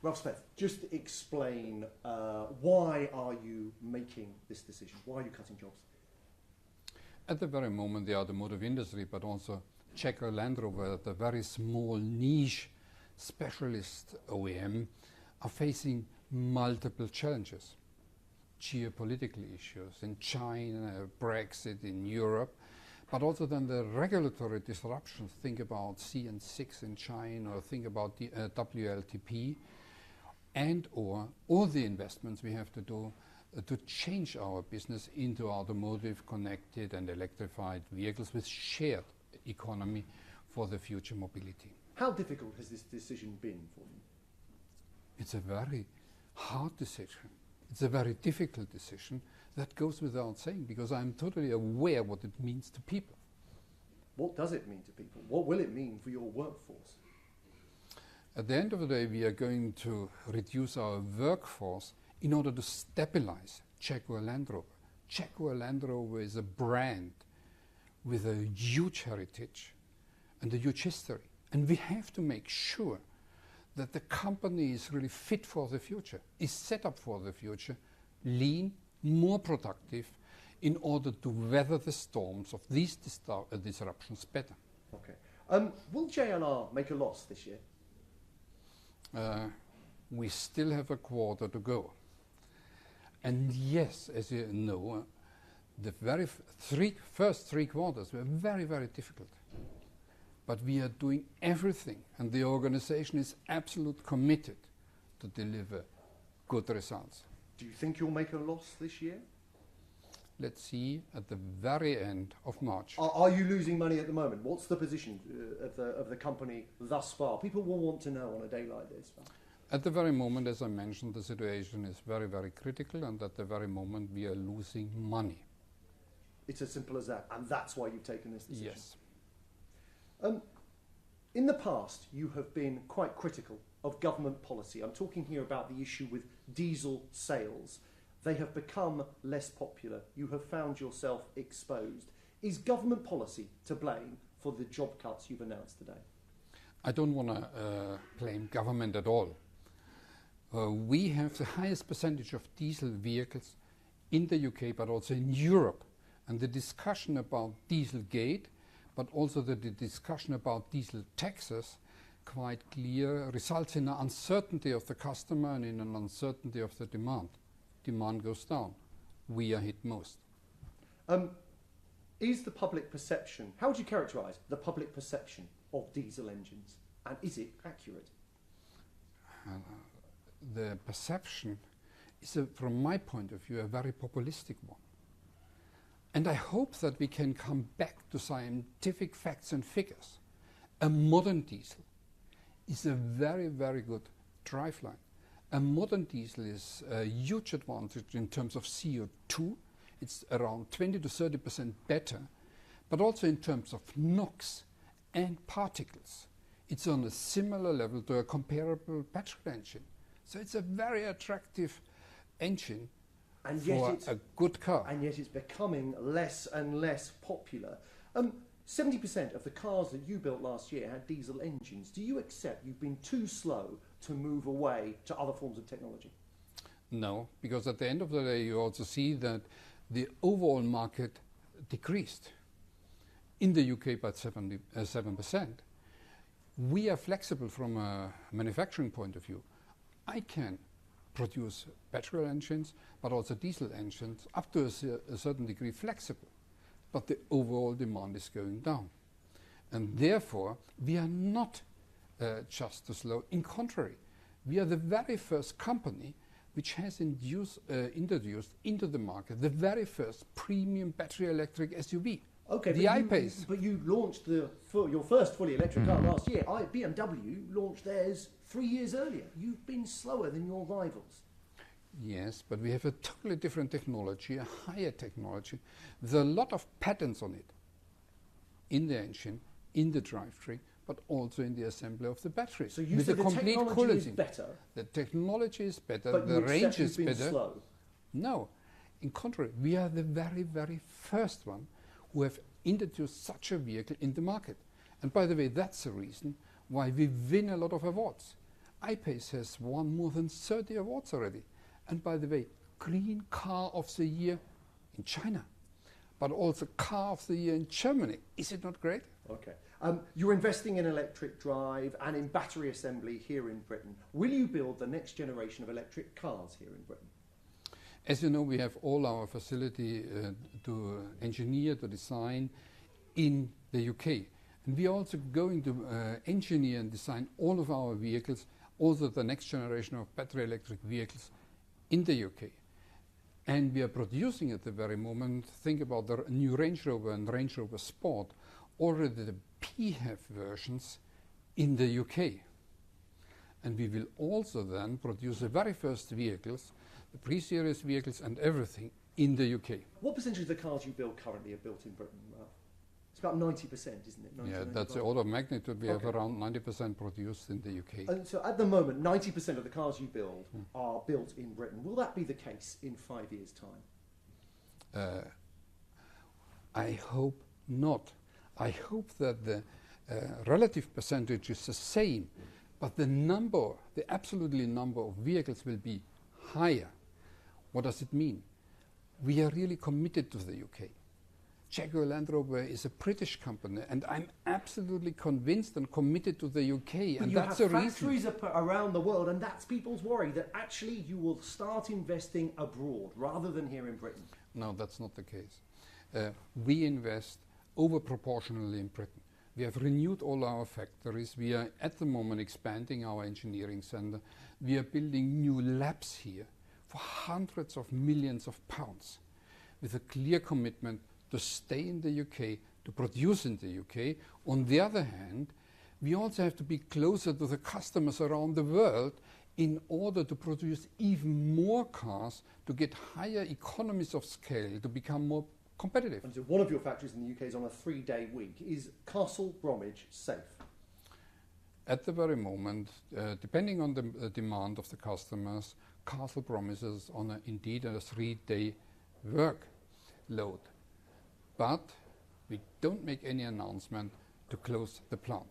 Ralf Speth, just explain why are you making this decision? Why are you cutting jobs? At the very moment, the automotive industry, but also Jaguar Land Rover, the very small niche specialist OEM, are facing multiple challenges. Geopolitical issues in China, Brexit in Europe, but also then the regulatory disruptions. Think about CN6 in China, or think about the WLTP, and or all the investments we have to do to change our business into automotive, connected and electrified vehicles with shared economy for the future mobility. How difficult has this decision been for you? It's a very hard decision. It's a very difficult decision. That goes without saying, because I'm totally aware what it means to people. What does it mean to people? What will it mean for your workforce? At the end of the day, we are going to reduce our workforce in order to stabilize Jaguar Land Rover. Jaguar Land Rover is a brand with a huge heritage and a huge history. And we have to make sure that the company is really fit for the future, is set up for the future, lean, more productive, in order to weather the storms of these disruptions better. Okay. Will JLR make a loss this year? We still have a quarter to go. And yes, as you know, the very first three quarters were very, very difficult. But we are doing everything, and the organization is absolutely committed to deliver good results. Do you think you'll make a loss this year? Let's see at the very end of March. Are you losing money at the moment? What's the position of the company thus far? People will want to know on a day like this. At the very moment, as I mentioned, the situation is very, very critical, and at the very moment we are losing money. It's as simple as that, and that's why you've taken this decision? Yes. In the past, you have been quite critical of government policy. I'm talking here about the issue with diesel sales. They have become less popular. You have found yourself exposed. Is government policy to blame for the job cuts you've announced today? I don't want to blame government at all. We have the highest percentage of diesel vehicles in the UK, but also in Europe. And the discussion about Dieselgate, but also the discussion about diesel taxes, quite clear, results in an uncertainty of the customer and in an uncertainty of the demand. Demand goes down. We are hit most. Is the public perception, how would you characterise the public perception of diesel engines, and is it accurate? The perception is, from my point of view, a very populistic one. And I hope that we can come back to scientific facts and figures. A modern diesel is a very, very good driveline. A modern diesel is a huge advantage in terms of CO2. It's around 20 to 30% better, but also in terms of NOx and particles. It's on a similar level to a comparable petrol engine. So it's a very attractive engine. And for a good car. And yet it's becoming less and less popular. 70% of the cars that you built last year had diesel engines. Do you accept you've been too slow to move away to other forms of technology? No, because at the end of the day you also see that the overall market decreased. In the UK by 7%. We are flexible from a manufacturing point of view. I can produce petrol engines, but also diesel engines, up to a certain degree flexible. But the overall demand is going down. And therefore, we are not just too slow. In contrary, we are the very first company which has introduced into the market the very first premium battery electric SUV. Okay, the I-Pace. But you launched your first fully electric car last year. BMW launched theirs 3 years earlier. You've been slower than your rivals. Yes, but we have a totally different technology, a higher technology, with a lot of patents on it. In the engine, in the drivetrain, but also in the assembly of the battery. So you said the technology is better? The technology is better, but the range is been better. Slow. No, in contrary, we are the very, very first one who have introduced such a vehicle in the market. And by the way, that's the reason why we win a lot of awards. I-Pace has won more than 30 awards already. And by the way, Green Car of the Year in China, but also Car of the Year in Germany. Is it not great? Okay. You're investing in electric drive and in battery assembly here in Britain. Will you build the next generation of electric cars here in Britain? As you know, we have all our facility to engineer, to design in the UK. And we are also going to engineer and design all of our vehicles, also the next generation of battery electric vehicles in the UK. And we are producing at the very moment, think about the new Range Rover and Range Rover Sport, already the PHEV versions in the UK. And we will also then produce the very first vehicles, the pre-series vehicles and everything in the UK. What percentage of the cars you build currently are built in Britain, Ralf? It's about 90%, isn't it? 90, yeah, that's the order of magnitude. We have around 90% produced in the UK. And so at the moment, 90% of the cars you build are built in Britain. Will that be the case in 5 years' time? I hope not. I hope that the relative percentage is the same, but the number, the absolutely number of vehicles will be higher. What does it mean? We are really committed to the UK. Jaguar Land Rover is a British company, and I'm absolutely convinced and committed to the UK. But and you that's have the reason. factories around the world, and that's people's worry, that actually you will start investing abroad rather than here in Britain. No, that's not the case. We invest over proportionally in Britain. We have renewed all our factories. We are at the moment expanding our engineering center. We are building new labs here for hundreds of millions of pounds with a clear commitment to stay in the UK, to produce in the UK. On the other hand, we also have to be closer to the customers around the world in order to produce even more cars, to get higher economies of scale, to become more competitive. And so one of your factories in the UK is on a 3-day week. Is Castle Bromwich safe? At the very moment, depending on the demand of the customers, Castle Bromwich is on indeed a 3-day workload. But we don't make any announcement to close the plant.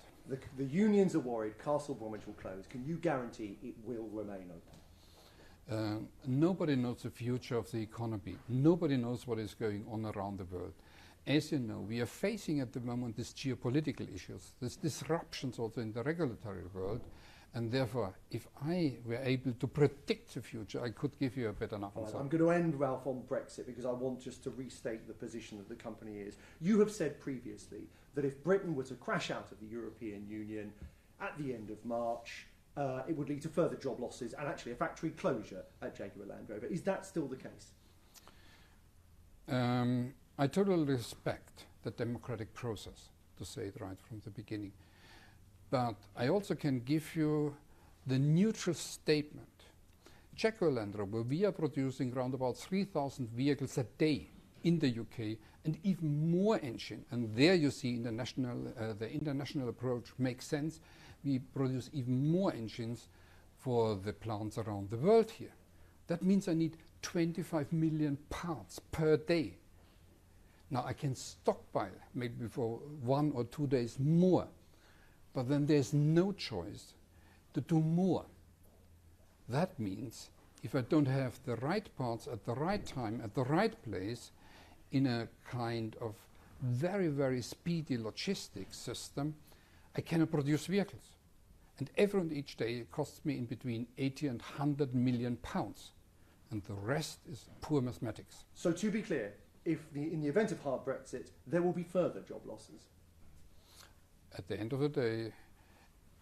The unions are worried Castle Bromwich will close. Can you guarantee it will remain open? Nobody knows the future of the economy. Nobody knows what is going on around the world. As you know, we are facing at the moment these geopolitical issues, these disruptions also in the regulatory world. And therefore, if I were able to predict the future, I could give you a better answer. I'm going to end, Ralf, on Brexit because I want just to restate the position that the company is. You have said previously that if Britain were to crash out of the European Union at the end of March, it would lead to further job losses and actually a factory closure at Jaguar Land Rover. Is that still the case? I totally respect the democratic process, to say it right from the beginning. But I also can give you the neutral statement. Jaguar Land Rover, we are producing around about 3,000 vehicles a day in the UK and even more engine. And there you see the international approach makes sense. We produce even more engines for the plants around the world here. That means I need 25 million parts per day. Now I can stockpile maybe for 1 or 2 days more. But then there's no choice to do more. That means if I don't have the right parts at the right time, at the right place, in a kind of very, very speedy logistics system, I cannot produce vehicles. And every and each day it costs me in between 80 and 100 million pounds. And the rest is poor mathematics. So to be clear, in the event of hard Brexit, there will be further job losses? At the end of the day,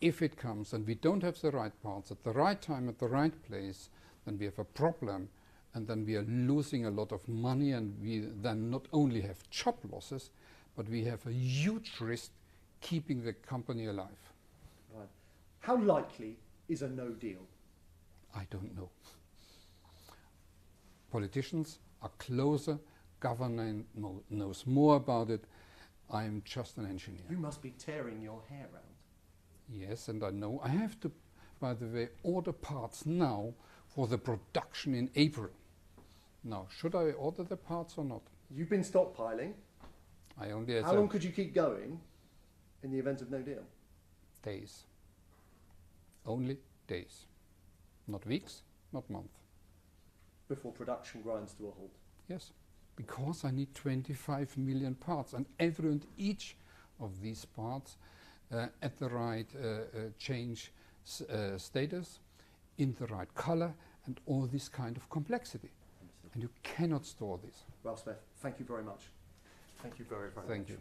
if it comes and we don't have the right parts at the right time, at the right place, then we have a problem and then we are losing a lot of money, and we then not only have job losses, but we have a huge risk keeping the company alive. Right. How likely is a no deal? I don't know. Politicians are closer, government knows more about it. I'm just an engineer. You must be tearing your hair out. Yes, and I know. I have to, by the way, order parts now for the production in April. Now, should I order the parts or not? You've been stockpiling. I only have How long could you keep going in the event of no deal? days. Only days, not weeks, not months. Before production grinds to a halt. Yes, because I need 25 million parts, and every and each of these parts at the right change status, in the right color, and all this kind of complexity. And you cannot store this. Ralf Speth, thank you very much. Thank you very, very much. Thank you.